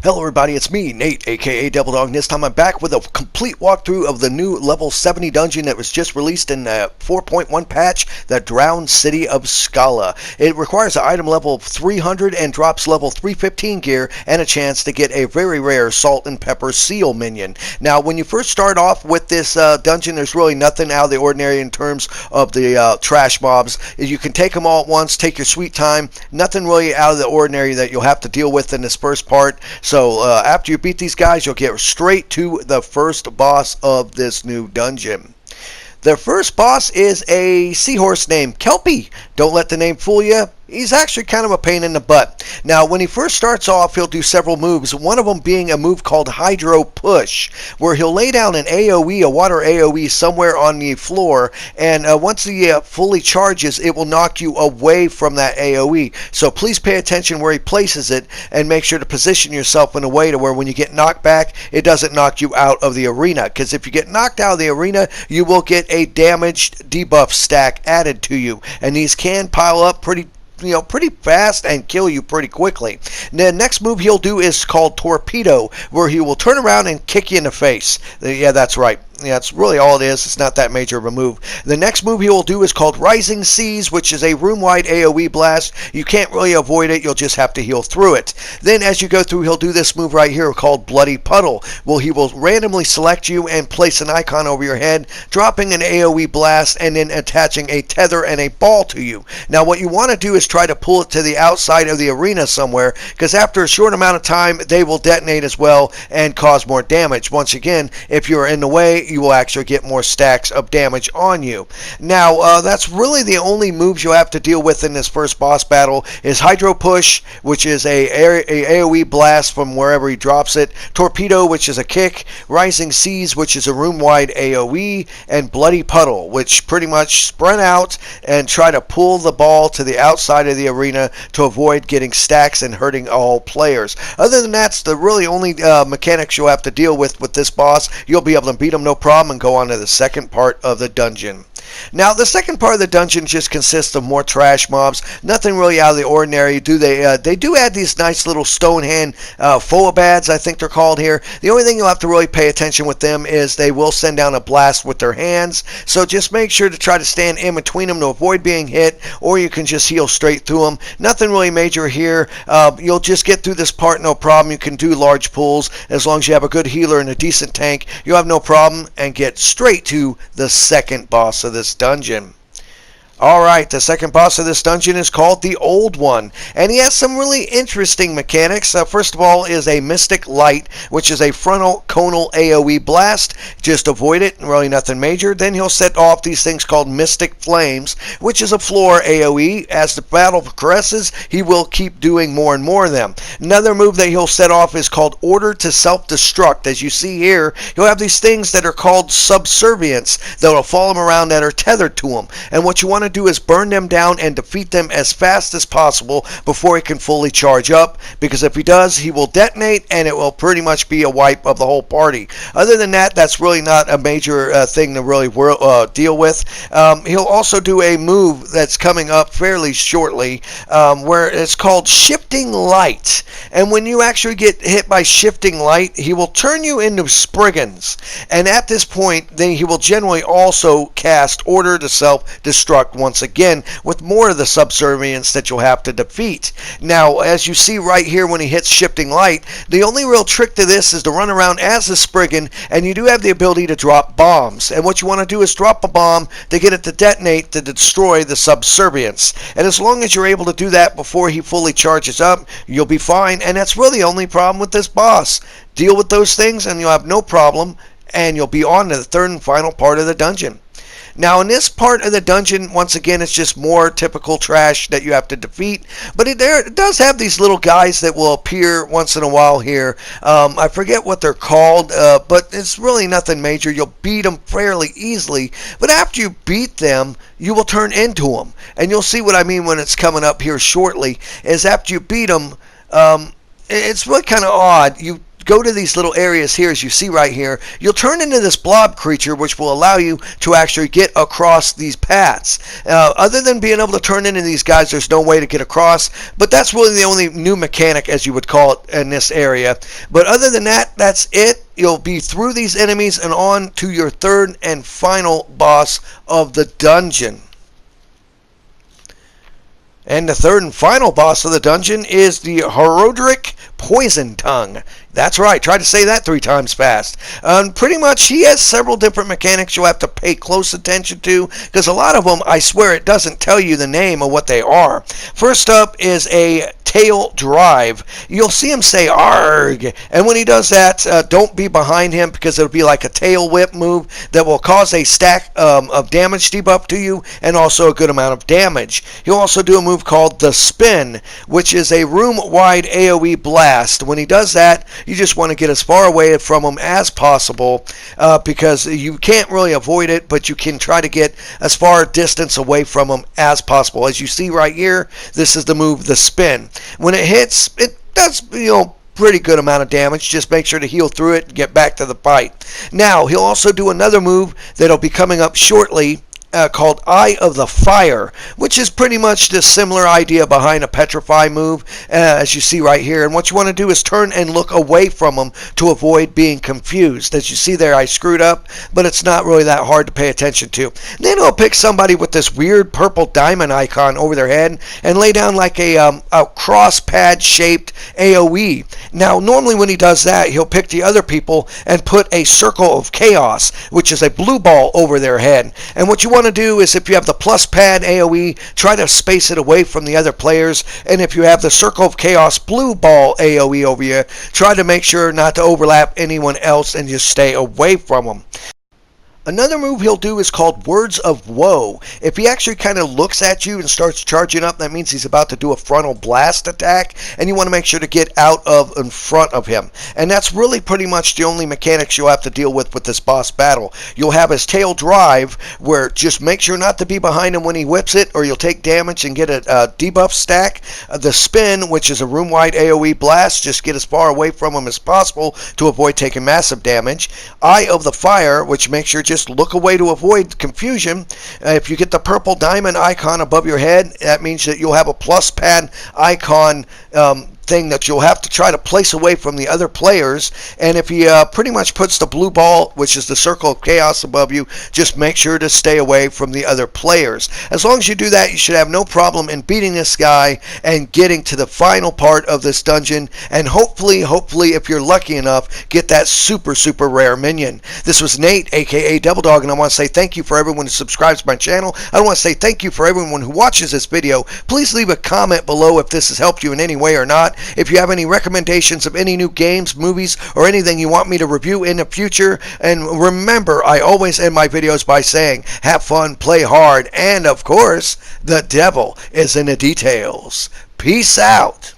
Hello everybody, it's me, Nate, aka Devil Dog, and this time I'm back with a complete walkthrough of the new level 70 dungeon that was just released in the 4.1 patch, the Drowned City of Skalla. It requires an item level 300 and drops level 315 gear and a chance to get a very rare salt and pepper seal minion. Now, when you first start off with this dungeon, there's really nothing out of the ordinary in terms of the trash mobs. You can take them all at once, take your sweet time, nothing really out of the ordinary that you'll have to deal with in this first part. So after you beat these guys, you'll get straight to the first boss of this new dungeon. The first boss is a seahorse named Kelpie. Don't let the name fool you. He's actually kind of a pain in the butt. Now, when he first starts off, he'll do several moves, one of them being a move called Hydro Push, where he'll lay down an AoE, a water AoE, somewhere on the floor, and once he fully charges, it will knock you away from that AoE. So please pay attention where he places it, and make sure to position yourself in a way to where when you get knocked back, it doesn't knock you out of the arena. Because if you get knocked out of the arena, you will get a damaged debuff stack added to you, and these can pile up pretty fast and kill you pretty quickly. The next move he'll do is called Torpedo, where he will turn around and kick you in the face. Yeah, that's right. Yeah, that's really all it is. It's not that major of a move. The next move he will do is called Rising Seas, which is a room-wide AoE blast. You can't really avoid it. You'll just have to heal through it. Then as you go through, he'll do this move right here called Bloody Puddle. Well, he will randomly select you and place an icon over your head, dropping an AoE blast and then attaching a tether and a ball to you. Now, what you want to do is try to pull it to the outside of the arena somewhere, because after a short amount of time, they will detonate as well and cause more damage. Once again, if you're in the way, you will actually get more stacks of damage on you. Now, that's really the only moves you'll have to deal with in this first boss battle is Hydro Push, which is a AoE blast from wherever he drops it, Torpedo, which is a kick, Rising Seas, which is a room-wide AoE, and Bloody Puddle, which pretty much sprint out and try to pull the ball to the outside of the arena to avoid getting stacks and hurting all players. Other than that, that's the really only mechanics you'll have to deal with this boss. You'll be able to beat him no problem and go on to the second part of the dungeon. Now, the second part of the dungeon just consists of more trash mobs. Nothing really out of the ordinary. They do add these nice little stone hand Phoabads, I think they're called here. The only thing you'll have to really pay attention with them is they will send down a blast with their hands. So just make sure to try to stand in between them to avoid being hit, or you can just heal straight through them. Nothing really major here. You'll just get through this part no problem. You can do large pulls as long as you have a good healer and a decent tank. You'll have no problem and get straight to the second boss of this dungeon. Alright, the second boss of this dungeon is called the Old One, and he has some really interesting mechanics. First of all is a Mystic Light, which is a frontal conal AoE blast. Just avoid it, really nothing major. Then he'll set off these things called Mystic Flames, which is a floor AoE. As the battle progresses, he will keep doing more and more of them. Another move that he'll set off is called Order to Self-Destruct. As you see here, he'll have these things that are called Subservience that will follow him around that are tethered to him. And what you want to do is burn them down and defeat them as fast as possible before he can fully charge up, because if he does, he will detonate and it will pretty much be a wipe of the whole party. Other than that, that's really not a major thing to really deal with. He'll also do a move that's coming up fairly shortly where it's called Shifting Light, and when you actually get hit by Shifting Light, he will turn you into Spriggans, and at this point then he will generally also cast Order to Self-Destruct once again, with more of the subservience that you'll have to defeat. Now, as you see right here when he hits Shifting Light, the only real trick to this is to run around as a Spriggan, and you do have the ability to drop bombs. And what you want to do is drop a bomb to get it to detonate to destroy the subservience. And as long as you're able to do that before he fully charges up, you'll be fine. And that's really the only problem with this boss. Deal with those things and you'll have no problem, and you'll be on to the third and final part of the dungeon. Now, in this part of the dungeon, once again, it's just more typical trash that you have to defeat. But it does have these little guys that will appear once in a while here. I forget what they're called, but it's really nothing major. You'll beat them fairly easily. But after you beat them, you will turn into them. And you'll see what I mean when it's coming up here shortly, is after you beat them, it's really kind of odd. You go to these little areas here, as you see right here, you'll turn into this blob creature, which will allow you to actually get across these paths. Other than being able to turn into these guys, there's no way to get across, but that's really the only new mechanic, as you would call it, in this area. But other than that, that's it. You'll be through these enemies and on to your third and final boss of the dungeon. And the third and final boss of the dungeon is the Horodric Poison Tongue. That's right, try to say that 3 times fast. Pretty much, he has several different mechanics you'll have to pay close attention to, because a lot of them, I swear, it doesn't tell you the name of what they are. First up is a tail drive. You'll see him say "arg," and when he does that, don't be behind him, because it'll be like a tail whip move that will cause a stack of damage debuff to you, and also a good amount of damage. He'll also do a move called the spin, which is a room-wide AoE blast. When he does that, you just want to get as far away from him as possible, because you can't really avoid it, but you can try to get as far distance away from him as possible. As you see right here, this is the move, the spin. When it hits, it does, pretty good amount of damage. Just make sure to heal through it and get back to the fight. Now, he'll also do another move that'll be coming up shortly, called Eye of the Fire, which is pretty much the similar idea behind a Petrify move, as you see right here. And what you want to do is turn and look away from them to avoid being confused. As you see there, I screwed up, but it's not really that hard to pay attention to. And then he'll pick somebody with this weird purple diamond icon over their head and lay down like a cross pad shaped AoE. Now, normally when he does that, he'll pick the other people and put a circle of chaos, which is a blue ball over their head. And what you want to do is, if you have the plus pad AoE, try to space it away from the other players, and if you have the circle of chaos blue ball AoE over you, try to make sure not to overlap anyone else and just stay away from them. Another move he'll do is called Words of Woe. If he actually kind of looks at you and starts charging up, that means he's about to do a frontal blast attack, and you want to make sure to get out of in front of him. And that's really pretty much the only mechanics you'll have to deal with this boss battle. You'll have his tail drive, where just make sure not to be behind him when he whips it, or you'll take damage and get a debuff stack. The spin, which is a room-wide AoE blast, just get as far away from him as possible to avoid taking massive damage. Eye of the Fire, which makes sure just look away to avoid confusion. If you get the purple diamond icon above your head, that means that you'll have a plus pad icon thing that you'll have to try to place away from the other players. And if he pretty much puts the blue ball, which is the circle of chaos above you, just make sure to stay away from the other players. As long as you do that, you should have no problem in beating this guy and getting to the final part of this dungeon, and hopefully, if you're lucky enough, get that super rare minion. This was Nate, aka Double Dog, and I want to say thank you for everyone who subscribes to my channel. I want to say thank you for everyone who watches this video. Please leave a comment below if this has helped you in any way or not. If you have any recommendations of any new games, movies, or anything you want me to review in the future. And remember, I always end my videos by saying, have fun, play hard, and of course, the devil is in the details. Peace out.